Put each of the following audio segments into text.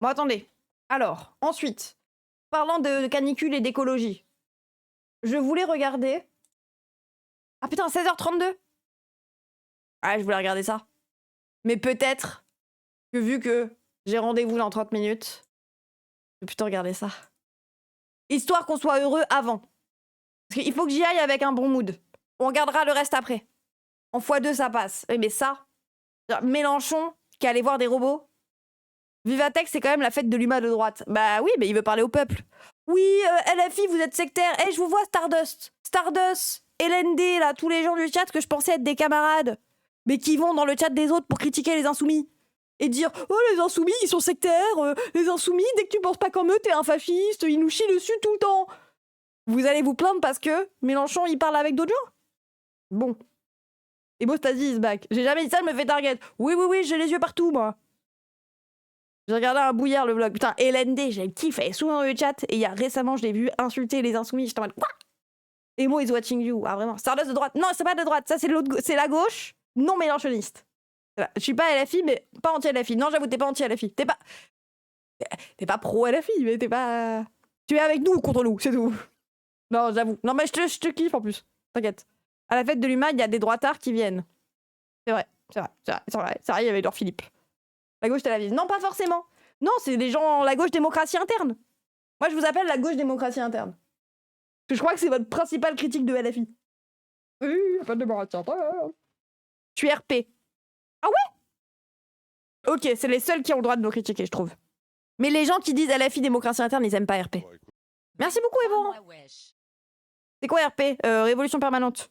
Bon, attendez. Alors, ensuite, parlant de canicule et d'écologie, je voulais regarder... Ah putain, 16h32. Ah, je voulais regarder ça. Mais peut-être que vu que j'ai rendez-vous dans 30 minutes, je vais plutôt regarder ça. Histoire qu'on soit heureux avant. Parce qu'il faut que j'y aille avec un bon mood. On regardera le reste après. En x2, ça passe. Mais ça, Mélenchon qui allait voir des robots. Vivatech, c'est quand même la fête de l'humain de droite. Bah oui, mais il veut parler au peuple. Oui, LFI, vous êtes sectaire. Eh, je vous vois, Stardust. Stardust, LND, là, tous les gens du chat que je pensais être des camarades. Mais qui vont dans le chat des autres pour critiquer les insoumis. Et dire, oh, les insoumis, ils sont sectaires. Les insoumis, dès que tu penses pas comme eux, t'es un fasciste. Ils nous chient dessus tout le temps. Vous allez vous plaindre parce que Mélenchon, il parle avec d'autres gens. Bon. Hémostasie is back. J'ai jamais dit ça, je me fais target. Oui, oui, oui, j'ai les yeux partout, moi. J'ai regardé un bouillard le vlog. Putain, LND, j'ai le kiff, elle est souvent dans le chat. Et il y a récemment, je l'ai vu insulter les insoumis. J'étais en mode quoi? Emo is watching you. Ah, vraiment. Stardust de droite. Non, c'est pas de droite. Ça, c'est la gauche. Non mélanchoniste. Voilà. Je suis pas LFI, mais pas anti-LFI. Non, j'avoue, t'es pas anti-LFI. T'es pas pro-LFI, mais t'es pas. Tu es avec nous ou contre nous, c'est tout. Non, j'avoue. Non, mais je te kiffe en plus. T'inquiète. À la fête de l'humain, il y a des droitards qui viennent. C'est vrai, c'est vrai, c'est vrai, c'est vrai. C'est vrai, il y avait leur Philippe. La gauche télévise. Non, pas forcément. Non, c'est des gens, la gauche démocratie interne. Moi, je vous appelle la gauche démocratie interne. Parce que je crois que c'est votre principale critique de LFI. Oui, pas de démocratie interne. Je suis RP. Ah ouais? Ok, c'est les seuls qui ont le droit de nous critiquer, je trouve. Mais les gens qui disent LFI démocratie interne, ils aiment pas RP. Merci beaucoup, Evo. C'est quoi RP? Révolution permanente.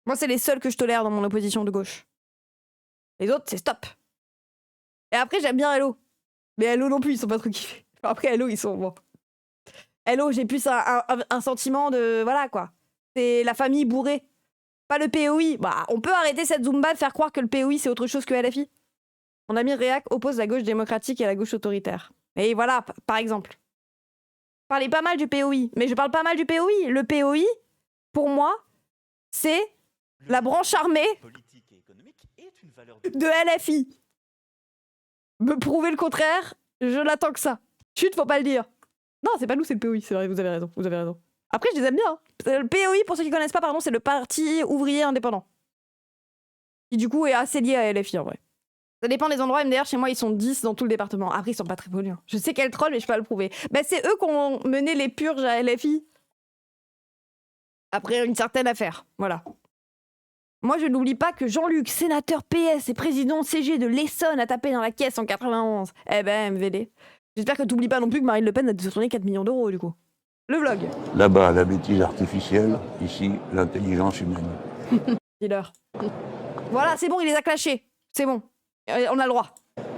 Moi, c'est les seuls que je tolère dans mon opposition de gauche. Les autres, c'est stop. Et après, j'aime bien Hello. Mais Hello non plus, ils sont pas trop kiffés. Après, Hello, ils sont bon. Hello, j'ai plus un sentiment de... Voilà, quoi. C'est la famille bourrée. Pas le POI. Bah, on peut arrêter cette Zumba de faire croire que le POI, c'est autre chose que LFI. Mon ami Réac oppose la gauche démocratique et la gauche autoritaire. Et voilà, par exemple. Parlez pas mal du POI. Mais je parle pas mal du POI. Le POI, pour moi, c'est la branche armée de LFI. Me prouver le contraire, je l'attends que ça. Chut, faut pas le dire. Non, c'est pas nous, c'est le POI, c'est vrai, vous avez raison, vous avez raison. Après, je les aime bien. Hein. Le POI, pour ceux qui connaissent pas, pardon, c'est le Parti ouvrier indépendant. Qui du coup est assez lié à LFI en vrai. Ça dépend des endroits, MDR, chez moi, ils sont 10 dans tout le département. Après, ils sont pas très connus. Hein. Je sais quel troll, mais je peux pas le prouver. Ben, c'est eux qui ont mené les purges à LFI. Après une certaine affaire, voilà. Moi, je n'oublie pas que Jean-Luc, sénateur PS et président CG de l'Essonne, a tapé dans la caisse en 91. Eh ben, MVD. J'espère que t'oublies pas non plus que Marine Le Pen a détourné 4 millions d'euros, du coup. Le vlog. Là-bas, la bêtise artificielle, ici, l'intelligence humaine. Dis-leur. Voilà, c'est bon, il les a clashés. C'est bon. On a le droit.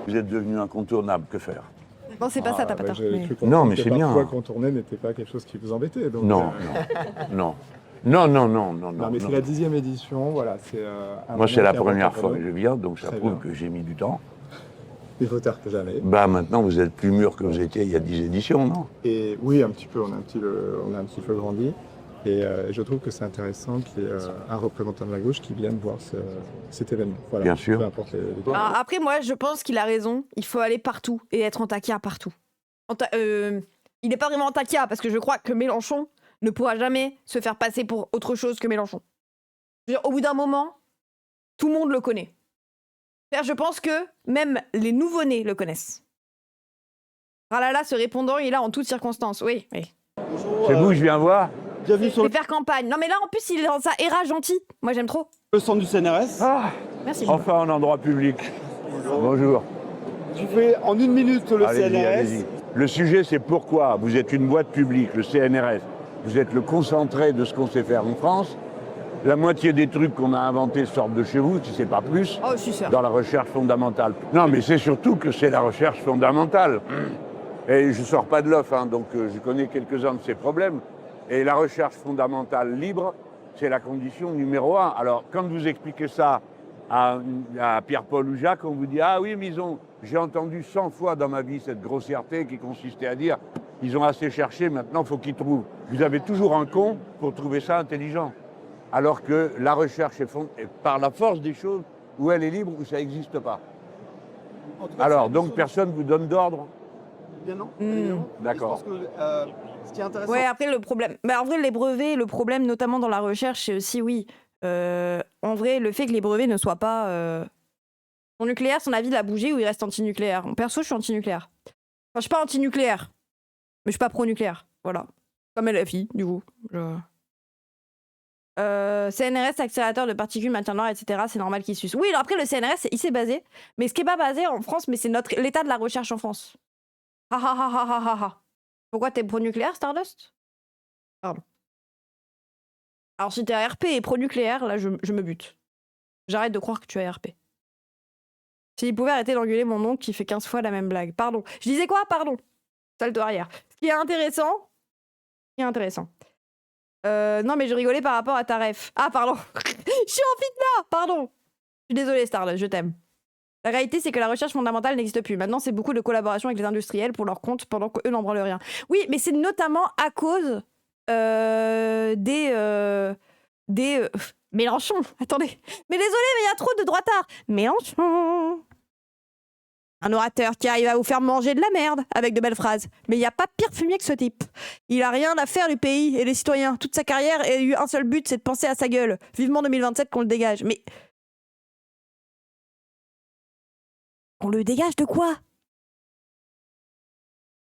Vous êtes devenu incontournable, que faire? Non, c'est pas ça, t'as pas tort. Mais... Non, mais c'est bien. Parfois, contourner n'était pas quelque chose qui vous embêtait. Donc, non, non. Non, non, non, non, non. Mais c'est la 10e édition, voilà. Moi, c'est la première fois que je viens, donc ça prouve que j'ai mis du temps. Il faut tard que jamais. Bah, maintenant, vous êtes plus mûr que vous étiez il y a 10 éditions, non? Et oui, un petit peu, on a un petit peu grandi. Et je trouve que c'est intéressant qu'il y ait un représentant de la gauche qui vienne voir cet événement. Voilà, bien sûr. Peu importe les... Alors, après, moi, je pense qu'il a raison. Il faut aller partout et être en taquia partout. Il n'est pas vraiment en taquia parce que je crois que Mélenchon ne pourra jamais se faire passer pour autre chose que Mélenchon. Je veux dire, au bout d'un moment, tout le monde le connaît. Je pense que même les nouveau-nés le connaissent. Ralala, ce répondant, il est là en toutes circonstances. Oui, oui. C'est vous que je viens voir? Bienvenue sur le... faire campagne. Non mais là, en plus, il est dans sa ERA gentil. Moi, j'aime trop. Le centre du CNRS. Ah, merci. Enfin, en endroit public. Bonjour. Tu fais en 1 minute le allez-y, CNRS. Allez-y. Le sujet, c'est pourquoi vous êtes une boîte publique, le CNRS. Vous êtes le concentré de ce qu'on sait faire en France. La moitié des trucs qu'on a inventés sortent de chez vous, si c'est pas plus, dans la recherche fondamentale. Non, mais c'est surtout que c'est la recherche fondamentale. Et je sors pas de l'off, hein, donc je connais quelques-uns de ces problèmes. Et la recherche fondamentale libre, c'est la condition numéro 1. Alors, quand vous expliquez ça à Pierre-Paul ou Jacques, on vous dit « Ah oui, mais j'ai entendu 100 fois dans ma vie cette grossièreté qui consistait à dire « Ils ont assez cherché, maintenant il faut qu'ils trouvent ». Vous avez toujours un con pour trouver ça intelligent. Alors que la recherche est par la force des choses, où elle est libre, où ça n'existe pas. En tout cas, Alors, c'est- donc personne vous donne d'ordre? Bien non. Hmm. évidemment. D'accord. Je pense que ce qui est intéressant, Ouais, après, le problème. Bah, en vrai, les brevets, le problème, notamment dans la recherche, c'est aussi, oui. En vrai, le fait que les brevets ne soient pas. Son nucléaire, son avis, il a bougé ou il reste anti-nucléaire. Perso, je suis anti-nucléaire. Enfin, je suis pas anti-nucléaire, mais je suis pas pro-nucléaire. Voilà. Comme LFI, du coup. CNRS, accélérateur de particules, maintien noir, etc. C'est normal qu'il suce. Oui, alors après, le CNRS, il s'est basé. Mais ce qui est pas basé en France, mais c'est l'état de la recherche en France. Ha ha ha ha ha ha. Pourquoi t'es pro-nucléaire, Stardust? Pardon. Alors, si t'es ARP et pro-nucléaire, là, je me bute. J'arrête de croire que tu es ARP. S'il pouvait arrêter d'engueuler mon oncle qui fait 15 fois la même blague. Pardon. Je disais quoi? Pardon. Salto arrière. Ce qui est intéressant. Non, mais je rigolais par rapport à ta ref. Ah, pardon. Je suis en fitna. Pardon. Je suis désolée, Stardust, je t'aime. La réalité, c'est que la recherche fondamentale n'existe plus. Maintenant, c'est beaucoup de collaboration avec les industriels pour leur compte pendant qu'eux n'en branlent rien. Oui, mais c'est notamment à cause des Mélenchon. Attendez. Mais désolé, mais il y a trop de droitards. Mélenchon. Un orateur qui arrive à vous faire manger de la merde avec de belles phrases. Mais il n'y a pas pire fumier que ce type. Il a rien à faire du pays et des citoyens. Toute sa carrière a eu un seul but, c'est de penser à sa gueule. Vivement 2027 qu'on le dégage. Mais... on le dégage de quoi?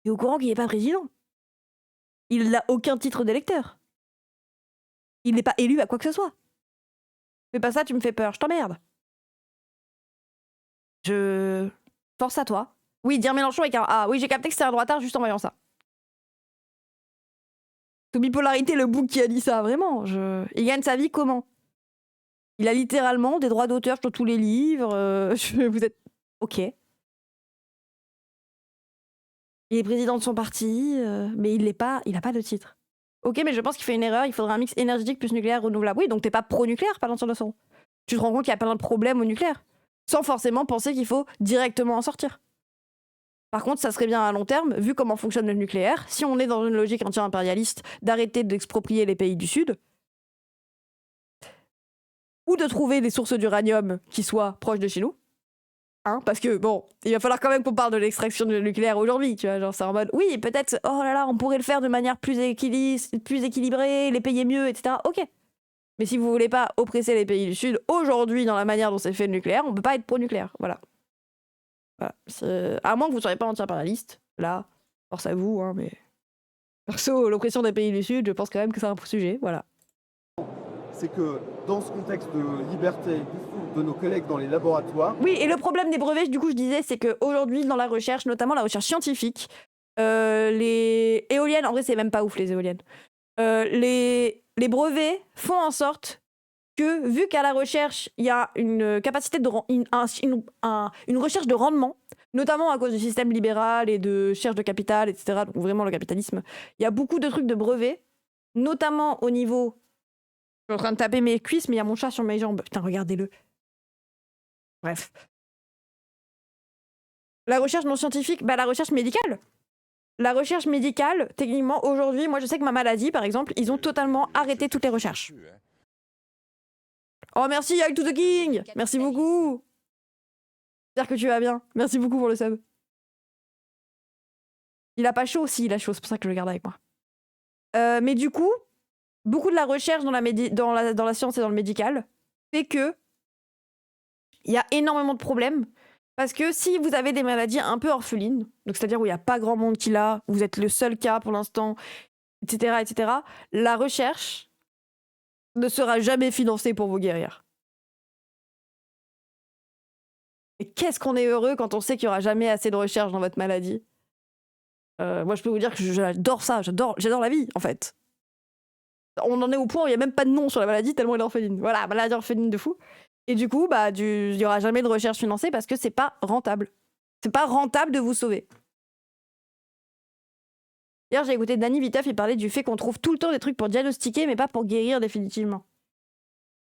Il est au courant qu'il n'est pas président. Il n'a aucun titre d'électeur. Il n'est pas élu à quoi que ce soit. Fais pas ça, tu me fais peur. Je t'emmerde. Force à toi. Oui, dire Mélenchon avec un A. Oui, j'ai capté que c'était un droitard juste en voyant ça. Sous bipolarité, le bouc qui a dit ça, vraiment. Il gagne sa vie comment? Il a littéralement des droits d'auteur sur tous les livres. Vous êtes... ok. Il est président de son parti, mais il n'a pas de titre. Ok, mais je pense qu'il fait une erreur. Il faudrait un mix énergétique plus nucléaire renouvelable. Oui, donc t'es pas pro-nucléaire, pas l'entière de son. Tu te rends compte qu'il y a plein de problèmes au nucléaire, sans forcément penser qu'il faut directement en sortir. Par contre, ça serait bien à long terme, vu comment fonctionne le nucléaire, si on est dans une logique anti-impérialiste, d'arrêter d'exproprier les pays du Sud, ou de trouver des sources d'uranium qui soient proches de chez nous. Hein, parce que, bon, il va falloir quand même qu'on parle de l'extraction du nucléaire aujourd'hui, tu vois, genre c'est en mode, oui, peut-être, oh là là, on pourrait le faire de manière plus équilibrée, les payer mieux, etc. Ok. Mais si vous voulez pas oppresser les pays du Sud, aujourd'hui, dans la manière dont c'est fait le nucléaire, on peut pas être pro-nucléaire, voilà. À moins que vous ne soyez pas anti-impérialiste, là, force à vous, hein, mais... perso, l'oppression des pays du Sud, je pense quand même que c'est un sujet, voilà. c'est que dans ce contexte de liberté de nos collègues dans les laboratoires... Oui, et le problème des brevets, du coup, je disais, c'est qu'aujourd'hui, dans la recherche, notamment la recherche scientifique, les éoliennes, en vrai, c'est même pas ouf, les éoliennes. Les brevets font en sorte que, vu qu'à la recherche, il y a une capacité de une recherche de rendement, notamment à cause du système libéral et de recherche de capital, etc., donc vraiment le capitalisme, il y a beaucoup de trucs de brevets, notamment au niveau... je suis en train de taper mes cuisses, mais il y a mon chat sur mes jambes. Putain, regardez-le. Bref. La recherche non scientifique, bah la recherche médicale. La recherche médicale, techniquement, aujourd'hui, moi je sais que ma maladie, par exemple, ils ont totalement arrêté toutes les recherches. Oh merci, Young to the King. Merci beaucoup. J'espère que tu vas bien. Merci beaucoup pour le sub. Il a pas chaud? Si, il a chaud, c'est pour ça que je le garde avec moi. Mais du coup, beaucoup de la recherche dans la science et dans le médical fait que il y a énormément de problèmes. Parce que si vous avez des maladies un peu orphelines, donc c'est-à-dire où il n'y a pas grand monde qui l'a, vous êtes le seul cas pour l'instant, etc., la recherche ne sera jamais financée pour vous guérir. Et qu'est-ce qu'on est heureux quand on sait qu'il n'y aura jamais assez de recherche dans votre maladie. Moi, je peux vous dire que j'adore ça, j'adore la vie, en fait. On en est au point où il n'y a même pas de nom sur la maladie, tellement elle est orpheline. Voilà, maladie orpheline de fou. Et du coup, bah, il n'y aura jamais de recherche financée parce que c'est pas rentable. C'est pas rentable de vous sauver. Hier, j'ai écouté Danny Viteuf, il parlait du fait qu'on trouve tout le temps des trucs pour diagnostiquer, mais pas pour guérir définitivement.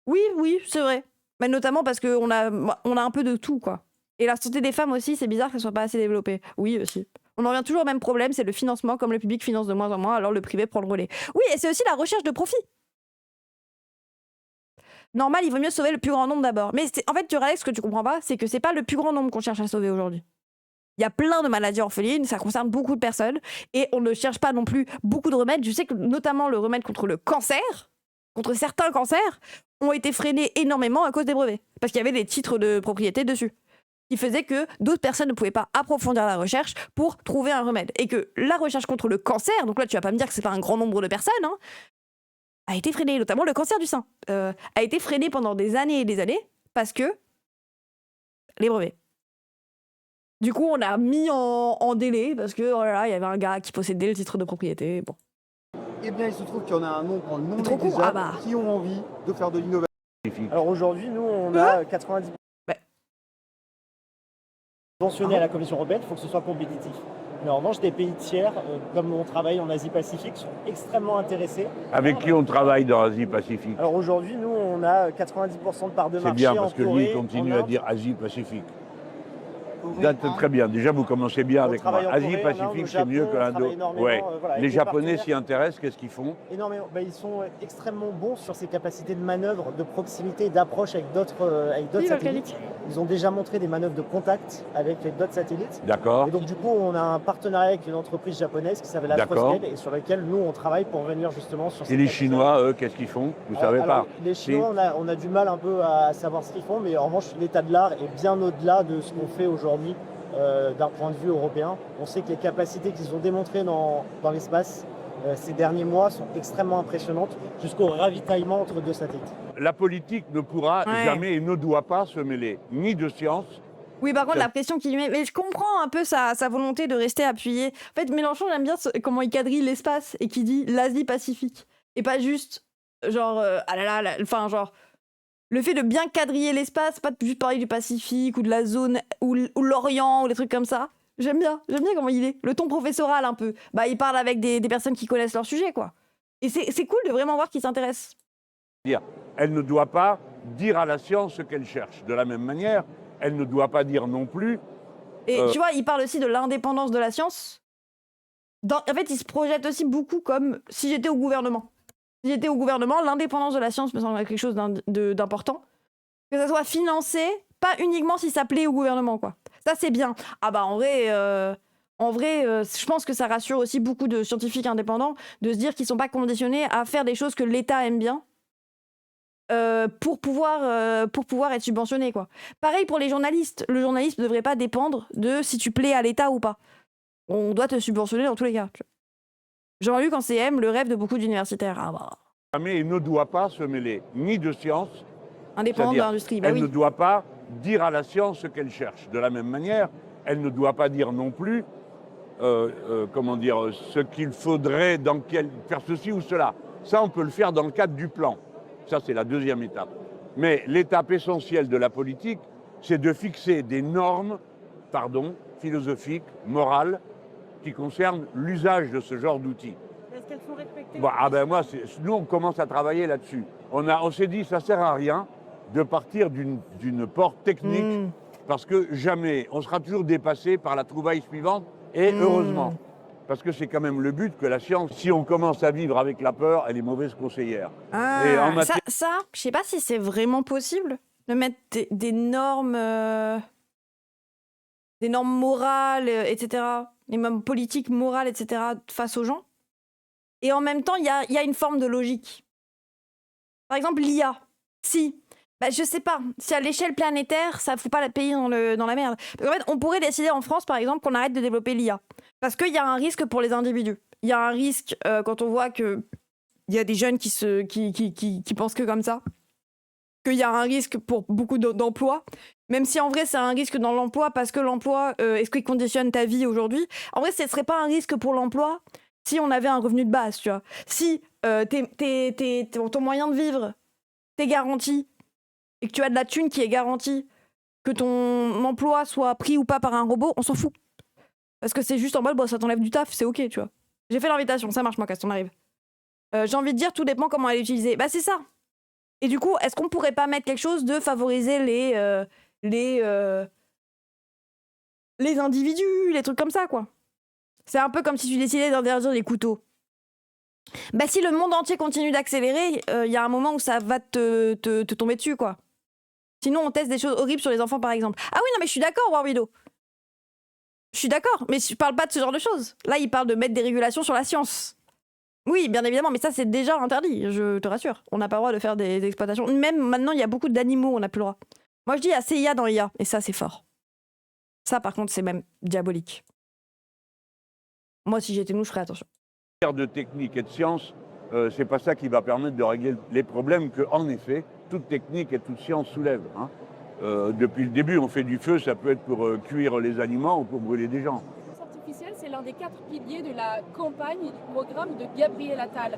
Oui, c'est vrai. Mais notamment parce qu'on a un peu de tout, quoi. Et la santé des femmes aussi, c'est bizarre qu'elle soit pas assez développée. Oui, aussi. On en revient toujours au même problème, c'est le financement. Comme le public finance de moins en moins, alors le privé prend le relais. Oui, et c'est aussi la recherche de profit. normal, il vaut mieux sauver le plus grand nombre d'abord. Mais en fait, tu réalises, ce que tu comprends pas, c'est que c'est pas le plus grand nombre qu'on cherche à sauver aujourd'hui. Il y a plein de maladies orphelines, ça concerne beaucoup de personnes, et on ne cherche pas non plus beaucoup de remèdes. Je sais que notamment le remède contre le cancer, contre certains cancers, ont été freinés énormément à cause des brevets. Parce qu'il y avait des titres de propriété dessus. Qui faisait que d'autres personnes ne pouvaient pas approfondir la recherche pour trouver un remède. Et que la recherche contre le cancer, donc là tu vas pas me dire que c'est pas un grand nombre de personnes, hein, a été freinée, notamment le cancer du sein, a été freinée pendant des années et des années parce que les brevets. Du coup, on a mis en délai parce que oh là là, il y avait un gars qui possédait le titre de propriété. Bon. Eh bien, il se trouve qu'il y en a un nombre non Trop con, négligeable qui ont envie de faire de l'innovation. Alors aujourd'hui, nous, on a 90 subventionnés à la Commission européenne, il faut que ce soit compétitif. Mais en revanche, des pays tiers, comme on travaille en Asie-Pacifique, sont extrêmement intéressés. Avec qui on travaille dans l'Asie-Pacifique? Alors aujourd'hui, nous, on a 90% de part de marché. C'est bien parce en que Corée, lui, il continue en à Inde. dire Asie-Pacifique. Très bien. Déjà, vous commencez bien avec moi. Asie-Pacifique, c'est mieux que l'Indo. Ouais. Les Japonais s'y intéressent, qu'est-ce qu'ils font? Énormément. Ils sont extrêmement bons sur ces capacités de manœuvre, de proximité, d'approche avec d'autres satellites. Ils ont déjà montré des manœuvres de contact avec d'autres satellites. D'accord. Et donc du coup, on a un partenariat avec une entreprise japonaise qui s'appelle Astroscale et sur laquelle nous, on travaille pour venir justement sur ces Et les capacités. Chinois, eux, qu'est-ce qu'ils font? Vous savez pas? Les Chinois, on a du mal un peu à savoir ce qu'ils font, mais en revanche, l'état de l'art est bien au-delà de ce qu'on fait aujourd'hui. D'un point de vue européen. On sait que les capacités qu'ils ont démontrées dans l'espace ces derniers mois sont extrêmement impressionnantes, jusqu'au ravitaillement entre deux satellites. La politique ne pourra jamais et ne doit pas se mêler ni de science. Oui, par contre, la pression qu'il met... Mais je comprends un peu sa volonté de rester appuyé. En fait, Mélenchon, j'aime bien comment il quadrille l'espace et qu'il dit l'Asie-Pacifique. Et pas juste, genre, ah là là, enfin, genre... Le fait de bien quadriller l'espace, pas de juste parler du Pacifique ou de la zone ou l'Orient ou des trucs comme ça. J'aime bien comment il est. Le ton professoral un peu. Bah, il parle avec des personnes qui connaissent leur sujet, quoi. Et c'est cool de vraiment voir qu'il s'intéresse. Elle ne doit pas dire à la science ce qu'elle cherche. De la même manière, elle ne doit pas dire non plus... Et tu vois, il parle aussi de l'indépendance de la science. En fait, il se projette aussi beaucoup comme si j'étais au gouvernement. Si j'étais au gouvernement, l'indépendance de la science me semble quelque chose d'important. Que ça soit financé, pas uniquement si ça plaît au gouvernement, quoi. Ça, c'est bien. Ah bah, en vrai, je pense que ça rassure aussi beaucoup de scientifiques indépendants de se dire qu'ils sont pas conditionnés à faire des choses que l'État aime bien pour pouvoir être subventionné, quoi. Pareil pour les journalistes. Le journaliste ne devrait pas dépendre de si tu plais à l'État ou pas. On doit te subventionner dans tous les cas. Jean-Luc Ancem, le rêve de beaucoup d'universitaires. Ah bah. Jamais il ne doit pas se mêler ni de science, indépendant de l'industrie. Bah elle ne doit pas dire à la science ce qu'elle cherche. De la même manière, elle ne doit pas dire non plus, ce qu'il faudrait faire ceci ou cela. Ça, on peut le faire dans le cadre du plan. Ça, c'est la deuxième étape. Mais l'étape essentielle de la politique, c'est de fixer des normes, philosophiques, morales, qui concerne l'usage de ce genre d'outils. Est-ce qu'elles sont respectées? Nous, on commence à travailler là-dessus. On s'est dit, ça sert à rien de partir d'une porte technique, parce que jamais, on sera toujours dépassé par la trouvaille suivante, et heureusement. Parce que c'est quand même le but que la science, si on commence à vivre avec la peur, elle est mauvaise conseillère. Ça, je sais pas si c'est vraiment possible de mettre des normes morales, etc., et même politiques, morales, etc., face aux gens. Et en même temps, il y a une forme de logique. Par exemple, l'IA. Je sais pas, si à l'échelle planétaire, ça ne fout pas le pays dans la merde. En fait, on pourrait décider en France, par exemple, qu'on arrête de développer l'IA. Parce qu'il y a un risque pour les individus. Il y a un risque quand on voit qu'il y a des jeunes qui pensent que comme ça. Qu'il y a un risque pour beaucoup d'emplois. Même si en vrai, c'est un risque dans l'emploi, parce que l'emploi, est-ce qu'il conditionne ta vie aujourd'hui? En vrai, ce ne serait pas un risque pour l'emploi si on avait un revenu de base, tu vois. Si ton moyen de vivre, t'es garanti, et que tu as de la thune qui est garantie, que ton emploi soit pris ou pas par un robot, on s'en fout. Parce que c'est juste en mode, ça t'enlève du taf, c'est ok, tu vois. J'ai fait l'invitation, ça marche, moi, quand on arrive. J'ai envie de dire, tout dépend comment elle est utilisée. Bah, c'est ça. Et du coup, est-ce qu'on pourrait pas mettre quelque chose de favoriser les individus, les trucs comme ça, quoi. C'est un peu comme si tu décidais d'interdire les couteaux. Bah si le monde entier continue d'accélérer, il y a un moment où ça va te tomber dessus, quoi. Sinon, on teste des choses horribles sur les enfants, par exemple. Ah oui, non, mais je suis d'accord, War Widow. Je suis d'accord, mais je parle pas de ce genre de choses. Là, il parle de mettre des régulations sur la science. Oui, bien évidemment, mais ça, c'est déjà interdit, je te rassure. On n'a pas le droit de faire des exploitations. Même maintenant, il y a beaucoup d'animaux, on n'a plus le droit. Moi, je dis, il y a CIA dans l'IA, et ça, c'est fort. Ça, par contre, c'est même diabolique. Moi, si j'étais nous, je ferais attention. De technique et de science, c'est pas ça qui va permettre de régler les problèmes que, en effet, toute technique et toute science soulève. Hein. Depuis le début, on fait du feu, ça peut être pour cuire les aliments ou pour brûler des gens. L'intelligence artificielle, c'est l'un des 4 piliers de la campagne et du programme de Gabriel Attal.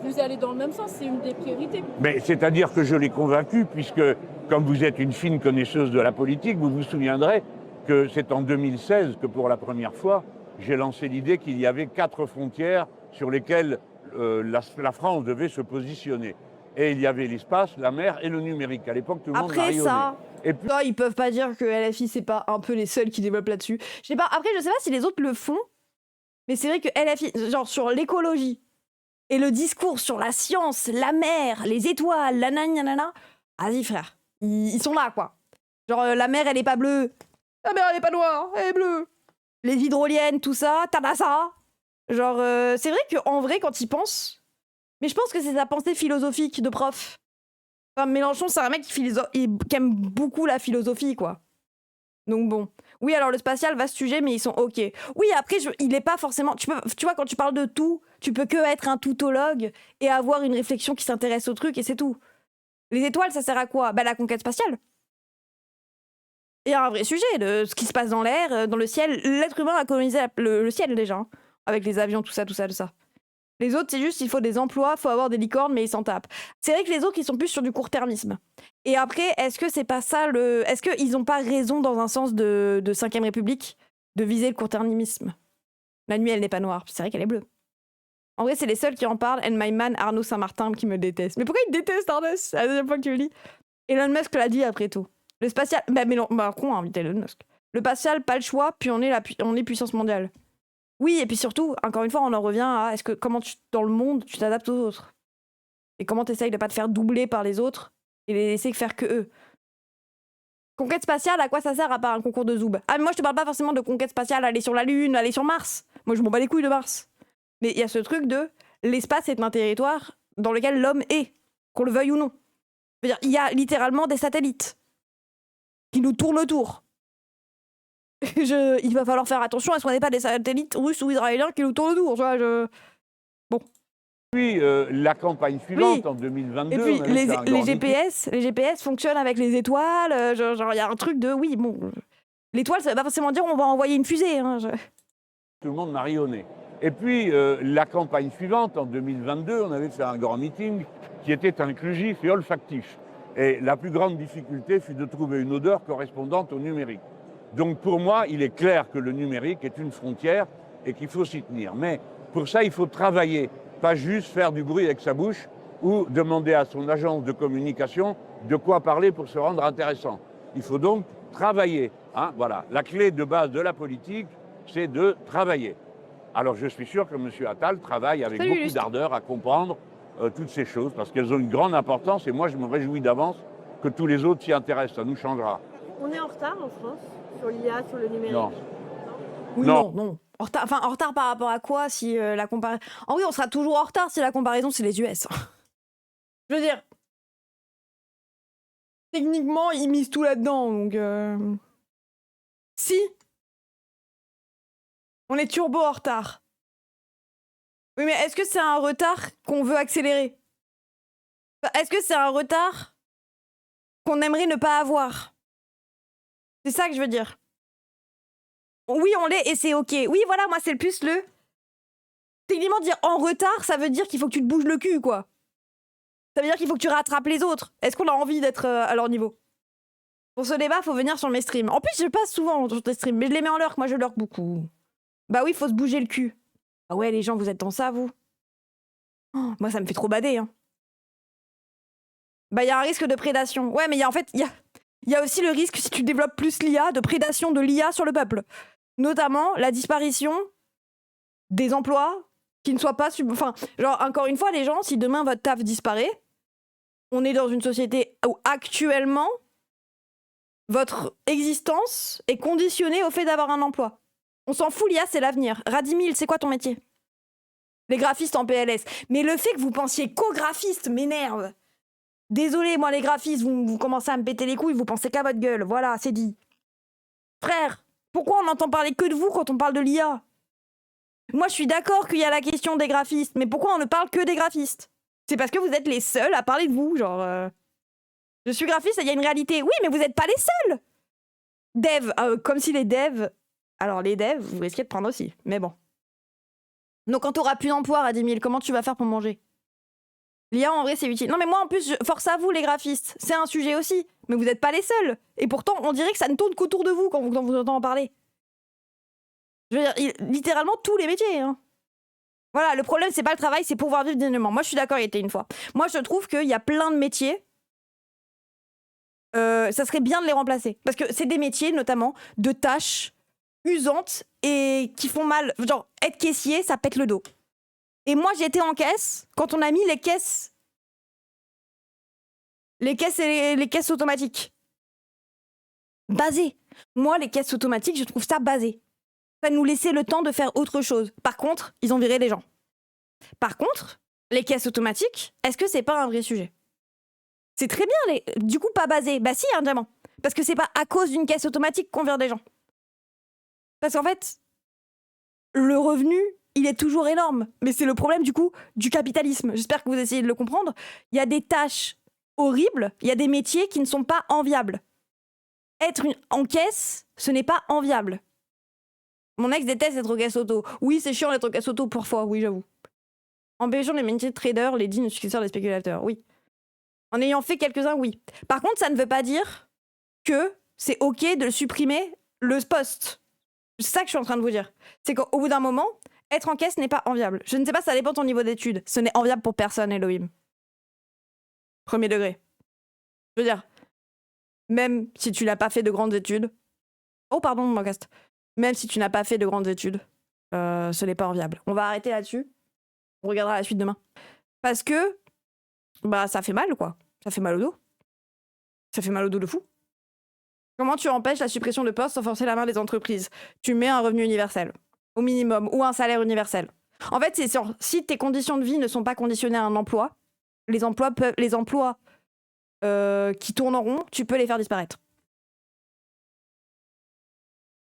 Vous allez dans le même sens, c'est une des priorités. Mais c'est-à-dire que je l'ai convaincu, puisque, comme vous êtes une fine connaisseuse de la politique, vous vous souviendrez que c'est en 2016 que, pour la première fois, j'ai lancé l'idée qu'il y avait 4 frontières sur lesquelles la France devait se positionner. Et il y avait l'espace, la mer et le numérique. À l'époque, tout le monde marionnait. Après ça, et puis... non, ils peuvent pas dire que LFI, c'est pas un peu les seuls qui développent là-dessus. Je sais pas, après, je sais pas si les autres le font, mais c'est vrai que LFI, genre sur l'écologie, et le discours sur la science, la mer, les étoiles, la nanana, vas-y frère, ils sont là, quoi. Genre, la mer, elle est pas bleue. La mer, elle est pas noire, elle est bleue. Les hydroliennes, tout ça, t'as ça. Genre, c'est vrai qu'en vrai, quand ils pensent... Mais je pense que c'est sa pensée philosophique de prof. Enfin, Mélenchon, c'est un mec qui aime beaucoup la philosophie, quoi. Donc bon. Oui, alors le spatial, vaste sujet, mais ils sont OK. Oui, après, il est pas forcément... Tu vois, quand tu parles de tout, tu peux que être un toutologue et avoir une réflexion qui s'intéresse au truc, et c'est tout. Les étoiles, ça sert à quoi? Bah, la conquête spatiale. Il y a un vrai sujet de ce qui se passe dans l'air, dans le ciel. L'être humain a colonisé le ciel, déjà, hein, avec les avions, tout ça. Les autres, c'est juste, il faut des emplois, il faut avoir des licornes, mais ils s'en tapent. C'est vrai que les autres, ils sont plus sur du court-termisme. Et après, est-ce que c'est pas ça le... Est-ce qu'ils ont pas raison, dans un sens de 5ème République, de viser le court-termisme? La nuit, elle n'est pas noire. C'est vrai qu'elle est bleue. En vrai, c'est les seuls qui en parlent. And my man, Arnaud Saint-Martin, qui me déteste. Mais pourquoi il déteste, Arnaud? C'est la deuxième fois que tu le lis. Elon Musk l'a dit, après tout. Le spatial... Bah, Macron a invité Elon Musk. Le spatial, pas le choix, puis on est puissance mondiale. Oui, et puis surtout, encore une fois, on en revient à comment dans le monde, tu t'adaptes aux autres. Et comment tu essayes de pas te faire doubler par les autres et les laisser faire que eux. Conquête spatiale, à quoi ça sert à part un concours de zoub? Ah, mais moi, je te parle pas forcément de conquête spatiale, aller sur la Lune, aller sur Mars. Moi, je m'en bats les couilles de Mars. Mais il y a ce truc de l'espace est un territoire dans lequel l'homme est, qu'on le veuille ou non. Je veux dire, il y a littéralement des satellites qui nous tournent autour. Il va falloir faire attention à ce qu'on n'ait pas des satellites russes ou israéliens qui nous tournent autour. Bon. Puis la campagne suivante, en 2022... Et puis les GPS fonctionnent avec les étoiles. Genre, il y a un truc de... Oui, bon... L'étoile, ça ne veut pas forcément dire on va envoyer une fusée. Hein, Tout le monde marionnait. Et puis la campagne suivante, en 2022, on avait fait un grand meeting qui était inclusif et olfactif. Et la plus grande difficulté fut de trouver une odeur correspondante au numérique. Donc pour moi, il est clair que le numérique est une frontière et qu'il faut s'y tenir. Mais pour ça, il faut travailler, pas juste faire du bruit avec sa bouche ou demander à son agence de communication de quoi parler pour se rendre intéressant. Il faut donc travailler. Hein, voilà. La clé de base de la politique, c'est de travailler. Alors je suis sûr que M. Attal travaille avec beaucoup d'ardeur à comprendre toutes ces choses parce qu'elles ont une grande importance et moi je me réjouis d'avance que tous les autres s'y intéressent, ça nous changera. On est en retard en France sur l'IA, sur le numérique? Non. Oui, non. En retard par rapport à quoi si la comparaison... En vrai, on sera toujours en retard si la comparaison, c'est les US. Je veux dire... Techniquement, ils misent tout là-dedans, donc... Si. On est turbo en retard. Oui, mais est-ce que c'est un retard qu'on veut accélérer? Est-ce que c'est un retard qu'on aimerait ne pas avoir? C'est ça que je veux dire. Oui, on l'est et c'est OK. Oui, voilà, moi, c'est le plus le... Techniquement, dire en retard, ça veut dire qu'il faut que tu te bouges le cul, quoi. Ça veut dire qu'il faut que tu rattrapes les autres. Est-ce qu'on a envie d'être à leur niveau? Pour ce débat, il faut venir sur mes streams. En plus, je passe souvent sur tes streams, mais je les mets en lurk. Moi, je lurk beaucoup. Bah oui, il faut se bouger le cul. Ah ouais, les gens, vous êtes dans ça, vous? Oh, moi, ça me fait trop bader, hein. Bah, il y a un risque de prédation. Ouais, mais il y a aussi le risque, si tu développes plus l'IA, de prédation de l'IA sur le peuple. Notamment la disparition des emplois qui ne soit pas... Enfin, genre, encore une fois, les gens, si demain votre taf disparaît, on est dans une société où actuellement, votre existence est conditionnée au fait d'avoir un emploi. On s'en fout, l'IA, c'est l'avenir. Radimil, c'est quoi ton métier? Les graphistes en PLS. Mais le fait que vous pensiez qu'aux graphistes m'énerve. Désolé, moi, les graphistes, vous commencez à me péter les couilles, vous pensez qu'à votre gueule. Voilà, c'est dit. Frère, pourquoi on n'entend parler que de vous quand on parle de l'IA? Moi, je suis d'accord qu'il y a la question des graphistes, mais pourquoi on ne parle que des graphistes? C'est parce que vous êtes les seuls à parler de vous, genre... Je suis graphiste, il y a une réalité. Oui, mais vous n'êtes pas les seuls. Dev, comme si les devs... Alors, les devs, vous risquez de prendre aussi, mais bon. Donc, quand t'auras plus d'emploi, Radimil, comment tu vas faire pour manger? L'IA, en vrai, c'est utile. Non, mais moi, en plus, force à vous, les graphistes. C'est un sujet aussi. Mais vous n'êtes pas les seuls. Et pourtant, on dirait que ça ne tourne qu'autour de vous quand vous entendez en parler. Je veux dire, littéralement, tous les métiers. Hein. Voilà, le problème, c'est pas le travail, c'est pouvoir vivre dignement. Moi, je suis d'accord, il était une fois. Moi, je trouve qu'il y a plein de métiers. Ça serait bien de les remplacer. Parce que c'est des métiers, notamment, de tâches usantes et qui font mal. Genre, être caissier, ça pète le dos. Et moi, j'étais en caisse quand on a mis les caisses et les caisses automatiques. Basé. Moi, les caisses automatiques, je trouve ça basé. Ça nous laissait le temps de faire autre chose. Par contre, ils ont viré les gens. Par contre, les caisses automatiques, est-ce que c'est pas un vrai sujet? C'est très bien, du coup, pas basé. Bah si, vraiment. Parce que c'est pas à cause d'une caisse automatique qu'on vire des gens. Parce qu'en fait, le revenu, il est toujours énorme. Mais c'est le problème, du coup, du capitalisme. J'espère que vous essayez de le comprendre. Il y a des tâches horribles, il y a des métiers qui ne sont pas enviables. Être en caisse, ce n'est pas enviable. Mon ex déteste être au caisse auto. Oui, c'est chiant d'être au caisse auto parfois, oui, j'avoue. Empêchant les métiers de trader, les dignes successeurs des spéculateurs, oui. En ayant fait quelques-uns, oui. Par contre, ça ne veut pas dire que c'est OK de supprimer le poste. C'est ça que je suis en train de vous dire. C'est qu'au bout d'un moment, être en caisse n'est pas enviable. Je ne sais pas, ça dépend de ton niveau d'études. Ce n'est enviable pour personne, Elohim. Premier degré. Je veux dire, même si tu n'as pas fait de grandes études... Oh, pardon, mon cast. Même si tu n'as pas fait de grandes études, ce n'est pas enviable. On va arrêter là-dessus. On regardera la suite demain. Parce que, bah, ça fait mal, quoi. Ça fait mal au dos. Ça fait mal au dos de fou. Comment tu empêches la suppression de postes sans forcer la main des entreprises? Tu mets un revenu universel, au minimum, ou un salaire universel. En fait, c'est sûr, si tes conditions de vie ne sont pas conditionnées à un emploi, les emplois qui tournent en rond, tu peux les faire disparaître.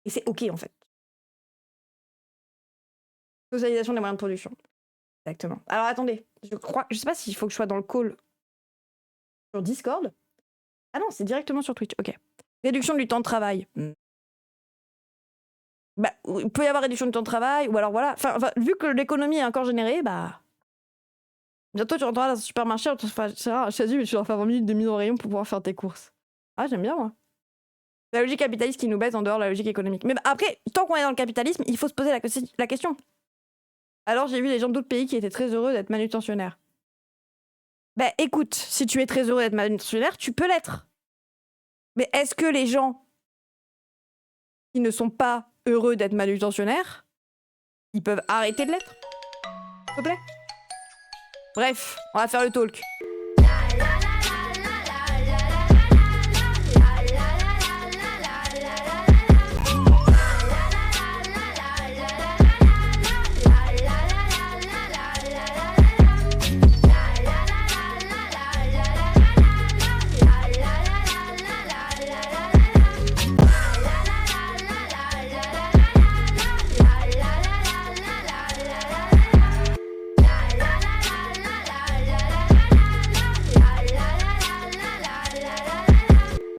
Et c'est OK, en fait. Socialisation des moyens de production. Exactement. Alors, attendez. Je sais pas s'il faut que je sois dans le call sur Discord. Ah non, c'est directement sur Twitch. OK. Réduction du temps de travail. Bah, il peut y avoir réduction du temps de travail, ou alors voilà. Enfin, vu que l'économie est encore générée, bah... Bientôt, tu rentreras dans un supermarché, on te fera un chasuble et tu dois faire 20 minutes de mise en rayon pour pouvoir faire tes courses. Ah, j'aime bien, moi. La logique capitaliste qui nous baise en dehors de la logique économique. Mais après, tant qu'on est dans le capitalisme, il faut se poser la question. Alors, j'ai vu des gens d'autres pays qui étaient très heureux d'être manutentionnaires. Ben, écoute, si tu es très heureux d'être manutentionnaire, tu peux l'être. Mais est-ce que les gens qui ne sont pas heureux d'être manutentionnaires, ils peuvent arrêter de l'être? S'il te plaît? Bref, on va faire le talk.